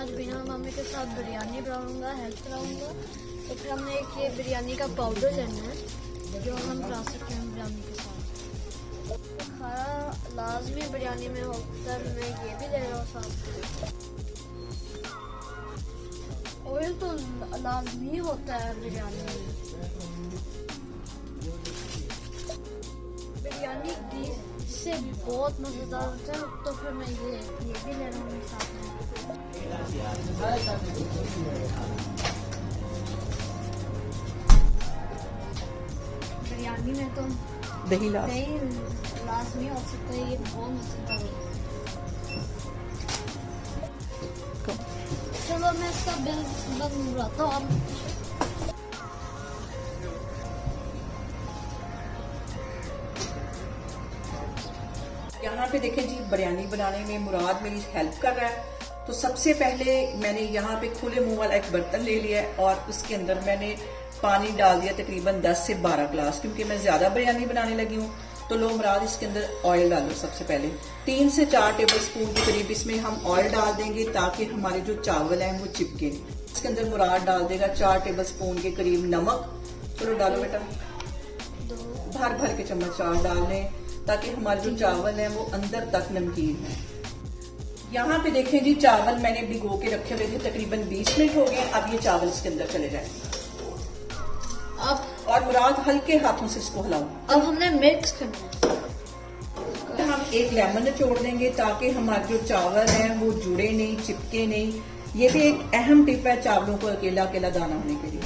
आज बिना मम्मी के साथ बिरयानी बनाऊंगा, हेल्प कराऊंगा। तो फिर हमने एक ये बिरयानी का पाउडर लेना है जो हम खा सकते हैं बिरयानी के साथ। खाना लाजमी बिरयानी में होता है, मैं ये भी ले रहा हूँ साथ। ऑयल तो लाजमी होता है बिरयानी में। बिरयानी घी से बहुत मज़ेदार होता है। तो फिर मैं ये भी ले रहा हूँ साथ में। बिरयानी में तो दही लाजमी हो सकता है, ये बहुत मज़ेदार है। चलो मैं इसका बिल बनाता हूँ। यहाँ पे देखें जी, बिरयानी बनाने में मुराद मेरी हेल्प कर रहा है। तो सबसे पहले मैंने यहाँ पे खुले मुंह वाला एक बर्तन ले लिया है और उसके अंदर मैंने पानी डाल दिया तकरीबन 10 से 12 ग्लास, क्योंकि मैं ज्यादा बिरयानी बनाने लगी हूँ। तो लो मुराद, इसके अंदर ऑयल डालो। सबसे पहले 3 से 4 टेबल स्पून के करीब इसमें हम ऑयल डाल देंगे ताकि हमारे जो चावल हैं वो चिपके। इसके अंदर मुराद डाल देगा 4 टेबल स्पून के करीब नमक। चलो डालो बेटा, भर भर के चम्मच 4 डाल लें ताकि हमारे जो चावल हैं वो अंदर तक नमकीन है। यहाँ पे देखें जी, चावल मैंने भिगो के रखे हुए थे, तकरीबन 20 मिनट हो गए। अब ये चावल इसके अंदर चले जाएंगे। अब और मुराद हल्के हाथों से इसको हिलाओ। अब हमने मिक्स करना है। हम एक लेमन निचोड़ देंगे ताकि हमारे जो चावल हैं वो जुड़े नहीं, चिपके नहीं। ये भी एक अहम टिप है चावलों को अकेला अकेला दाना होने के लिए।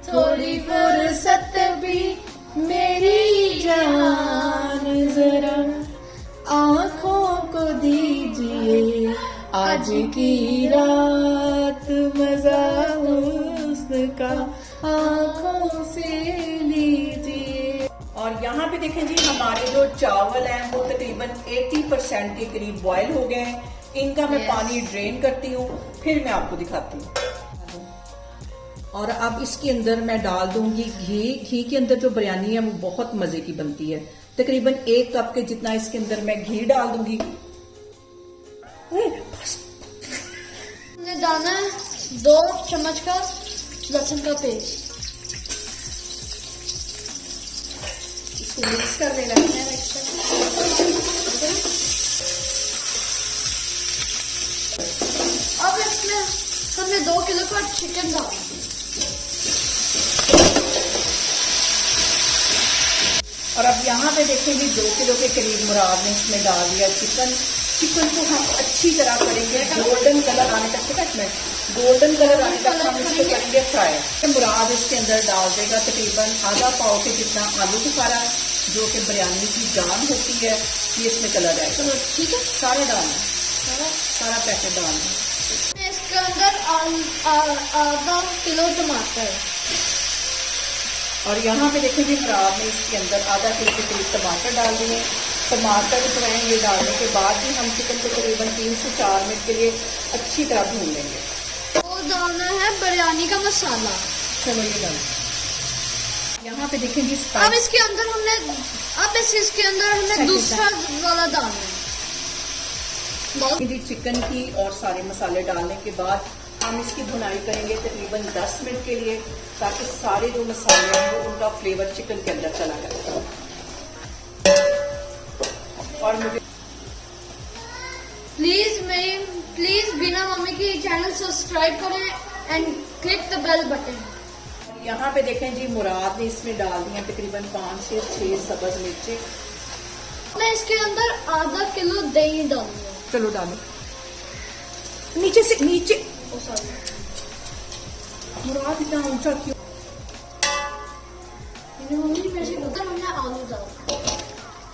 थोड़ी फुर्सत भी मेरी जान जरा आँखों को दीजिए, आज की रात मजा उसका आँखों से लीजिए। और यहाँ पे देखें जी, हमारे जो चावल हैं वो तकरीबन 80% के करीब बॉयल हो गए हैं। इनका मैं पानी ड्रेन करती हूँ, फिर मैं आपको दिखाती हूँ। और अब इसके अंदर मैं डाल दूंगी घी। घी के अंदर जो बिरयानी है वो बहुत मजे की बनती है। तकरीबन 1 कप के जितना इसके अंदर मैं घी डाल दूंगी। हमने डालना है 2 चम्मच का लहसुन का पेस्ट। इसको मिक्स कर देना है। अब इसमें हमने 2 किलो का चिकन डाला। और अब यहाँ पे देखेंगे 2 किलो के करीब मुराद ने इसमें डाल दिया चिकन। चिकन को हम अच्छी तरह करेंगे गोल्डन कलर आने तक। गोल्डन कलर आने तक हम इसको करेंगे फ्राई। मुराद इसके अंदर डाल देगा तकरीबन आधा पाव के जितना आलू बुखारा, जो कि बिरयानी की जान होती है। ये इसमें चला जाएगा। चलो ठीक है, सारा डालना, सारा पैकेट डालना। इसके अंदर आधा किलो टमाटर। और यहाँ पे देखिए जी, मुराद ने इसके अंदर आधा किलो के करीब टमाटर डाल दिए। टमाटर जो है ये डालने के बाद भी हम चिकन को तकरीबन 3 से 4 मिनट के लिए अच्छी तरह भून लेंगे। और डालना है बिरयानी का मसाला। चलो ये डाल। यहाँ पे देखें जी, अब इसके अंदर इसके अंदर हमने दूसरा वाला डालना है। जी चिकन की और सारे मसाले डालने के बाद हम इसकी भुनाई करेंगे तकरीबन 10 मिनट के लिए, ताकि सारे जो मसाले हैं वो उनका फ्लेवर चिकन के अंदर चला जाए। और मुझे प्लीज बिना मम्मी की चैनल सब्सक्राइब करें and click the bell button. यहाँ पे देखें जी, मुराद ने इसमें डाल दिए तकरीबन 5 से 6 सब्ज मिर्ची। मैं इसके अंदर आधा किलो दही डालूंगा। चलो डालो, नीचे से नीचे। मुराद इतना ऊंचा क्यों? मम्मी मेरे से पता, हमने आलू डाला।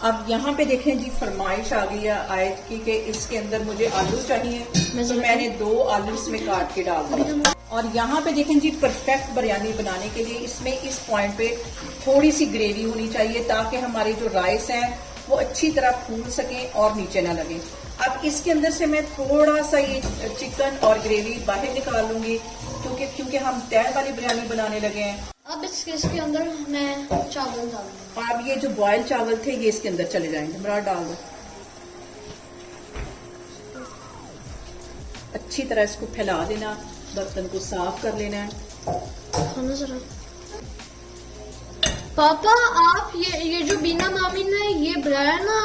अब यहाँ पे देखें जी, फरमाइश आ गई है आयत की कि इसके अंदर मुझे आलू चाहिए, तो मैंने 2 आलू इसमें काट के डाल दिया। और यहाँ पे देखें जी, परफेक्ट बिरयानी बनाने के लिए इसमें इस पॉइंट पे थोड़ी सी ग्रेवी होनी चाहिए ताकि हमारे जो राइस हैं वो अच्छी तरह फूल सकें और नीचे ना लगे। अब इसके अंदर से मैं थोड़ा सा ये चिकन और ग्रेवी बाहर निकाल लूंगी, क्योंकि हम तय वाली बिरयानी बनाने लगे हैं। अब इसके अंदर मैं चावल डालूंगी। और अब ये जो बॉयल चावल थे ये इसके अंदर चले जाएंगे। मुराद डाल दो। अच्छी तरह इसको फैला देना, बर्तन को साफ कर लेना है। खाना जरा। पापा आप ये जो बीना मामी ने ये बनाया ना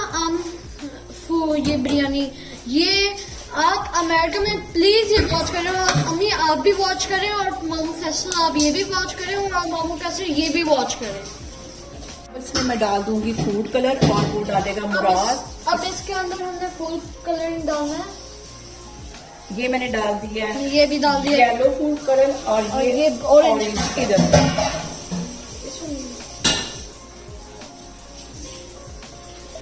ये बिरयानी, ये आप अमेरिका में प्लीज ये वॉच करें, और अम्मी आप भी वॉच करें, और मामू फैसल आप ये भी वॉच करें, और मामू कैसे ये भी वॉच करें। इसमें मैं डाल दूंगी फूड कलर और वो डालेगा मुराद। अब इसके अंदर हमने फूड कलरिंग डालना है। ये मैंने डाल दिया है, ये भी डाल दिया। येलो फूड कलर और ये ऑरेंज इधर।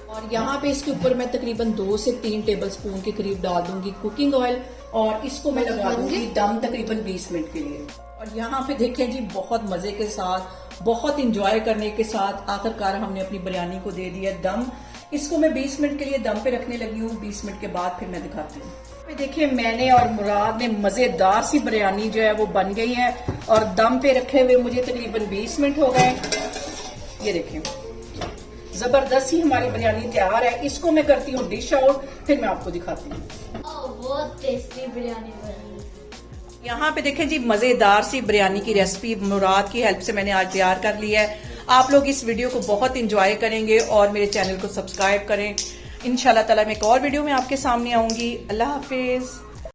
और यहाँ पे इसके ऊपर मैं तकरीबन 2 से 3 टेबलस्पून के करीब डाल दूंगी कुकिंग ऑयल, और इसको मैं लगा दूंगी दम तकरीबन 20 मिनट के लिए। और यहाँ पे देखें जी, बहुत मजे के साथ, बहुत इंजॉय करने के साथ आखिरकार हमने अपनी बिरयानी को दे दिया दम। इसको मैं 20 मिनट के लिए दम पे रखने लगी हूँ। 20 मिनट के बाद फिर मैं दिखाती हूँ। देखिए मैंने और मुराद ने मजेदार सी बिरयानी जो है वो बन गई है, और दम पे रखे हुए मुझे तकरीबन 20 मिनट हो गए। ये देखें जबरदस्त ही हमारी बिरयानी तैयार है। इसको मैं करती हूँ डिश आउट, फिर मैं आपको दिखाती हूँ। बहुत टेस्टी बिरयानी बनी। यहाँ पे देखें जी, मजेदार सी बिरयानी की रेसिपी मुराद की हेल्प से मैंने आज तैयार कर ली है। आप लोग इस वीडियो को बहुत इंजॉय करेंगे और मेरे चैनल को सब्सक्राइब करें। इंशाल्लाह ताला मैं एक और वीडियो में आपके सामने आऊंगी। अल्लाह हाफिज।